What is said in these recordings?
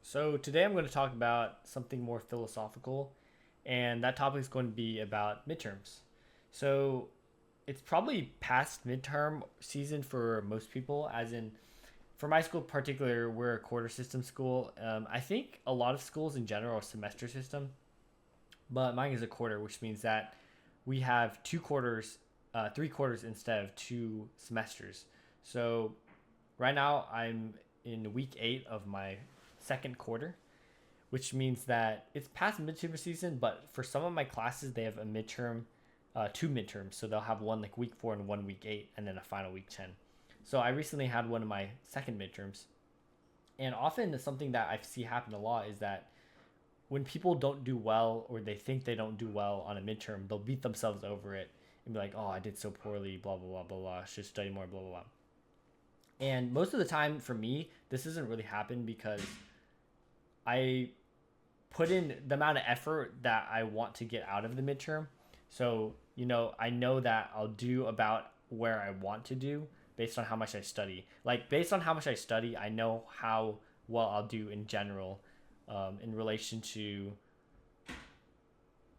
So today I'm going to talk about something more philosophical, and that topic is going to be about midterms. So it's probably past midterm season for most people, as in for my school in particular, we're a quarter system school. I think a lot of schools in general are semester system, but mine is a quarter, which means that we have 2 quarters, 3 quarters instead of 2 semesters. So right now I'm in week 8 of my second quarter, which means that it's past midterm season. But for some of my classes, they have a midterm, 2 midterms. So they'll have one like week 4 and one week 8, and then a final week 10. So I recently had one of my second midterms, and often something that I see happen a lot is that when people don't do well or they think they don't do well on a midterm, they'll beat themselves over it and be like, "Oh, I did so poorly, blah blah blah blah blah. Should study more, blah blah blah." And most of the time for me, this doesn't really happen because I put in the amount of effort that I want to get out of the midterm. So, I know that I'll do about where I want to do based on how much I study. Like, based on how much I study, I know how well I'll do in general, in relation to,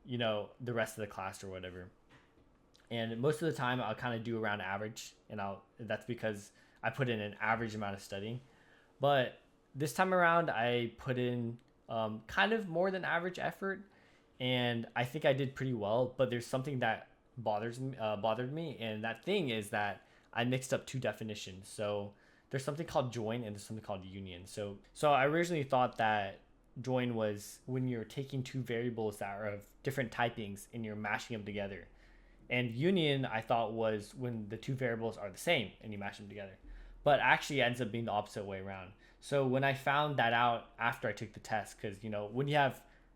the rest of the class or whatever. And most of the time, I'll kind of do around average, and that's because I put in an average amount of studying. But this time around, I put in kind of more than average effort, and I think I did pretty well. But there's something that bothered me, and that thing is that I mixed up two definitions. So there's something called join and there's something called union. So I originally thought that join was when you're taking two variables that are of different typings and you're mashing them together. And union, I thought, was when the two variables are the same and you mash them together. But actually, it ends up being the opposite way around. So when I found that out after I took the test, because when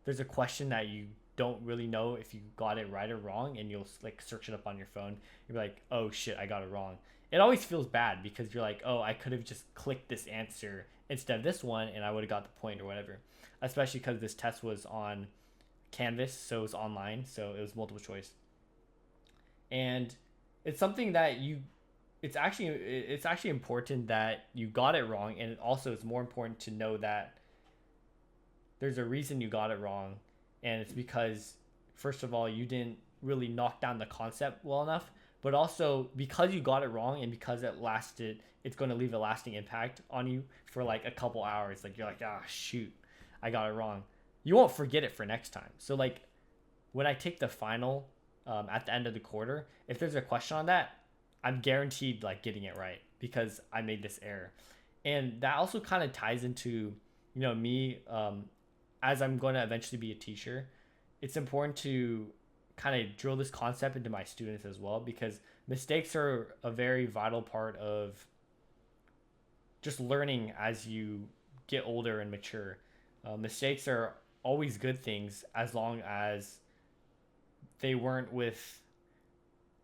there's a question that you don't really know if you got it right or wrong, and you'll like search it up on your phone, you're like, oh shit, I got it wrong. It always feels bad because you're like, oh, I could have just clicked this answer instead of this one, and I would have got the point or whatever. Especially because this test was on Canvas, so it was online, so it was multiple choice, and it's something that it's actually important that you got it wrong, and also it's more important to know that there's a reason you got it wrong, and it's because first of all you didn't really knock down the concept well enough, but also because you got it wrong and because it's going to leave a lasting impact on you for like a couple hours. Like, you're like, ah, shoot, I got it wrong. You won't forget it for next time. So like when I take the final, at the end of the quarter, if there's a question on that, I'm guaranteed like getting it right because I made this error. And that also kind of ties into, me, as I'm going to eventually be a teacher. It's important to kind of drill this concept into my students as well, because mistakes are a very vital part of just learning as you get older and mature. Mistakes are always good things as long as they weren't with,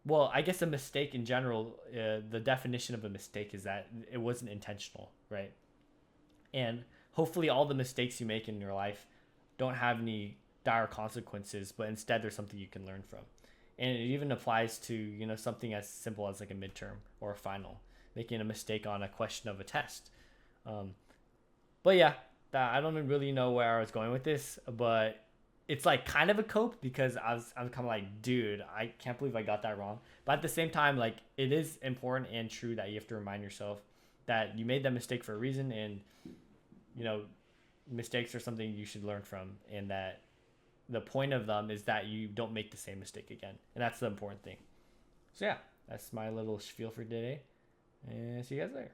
well, I guess a mistake in general, the definition of a mistake is that it wasn't intentional, right? And hopefully all the mistakes you make in your life don't have any dire consequences, but instead there's something you can learn from. And it even applies to, something as simple as like a midterm or a final, making a mistake on a question of a test. Um, but yeah, I don't really know where I was going with this, but it's like kind of a cope because I'm kind of like, dude, I can't believe I got that wrong. But at the same time, like, it is important and true that you have to remind yourself that you made that mistake for a reason, and you know mistakes are something you should learn from, and that the point of them is that you don't make the same mistake again, and that's the important thing. So yeah, that's my little spiel for today, and see you guys later.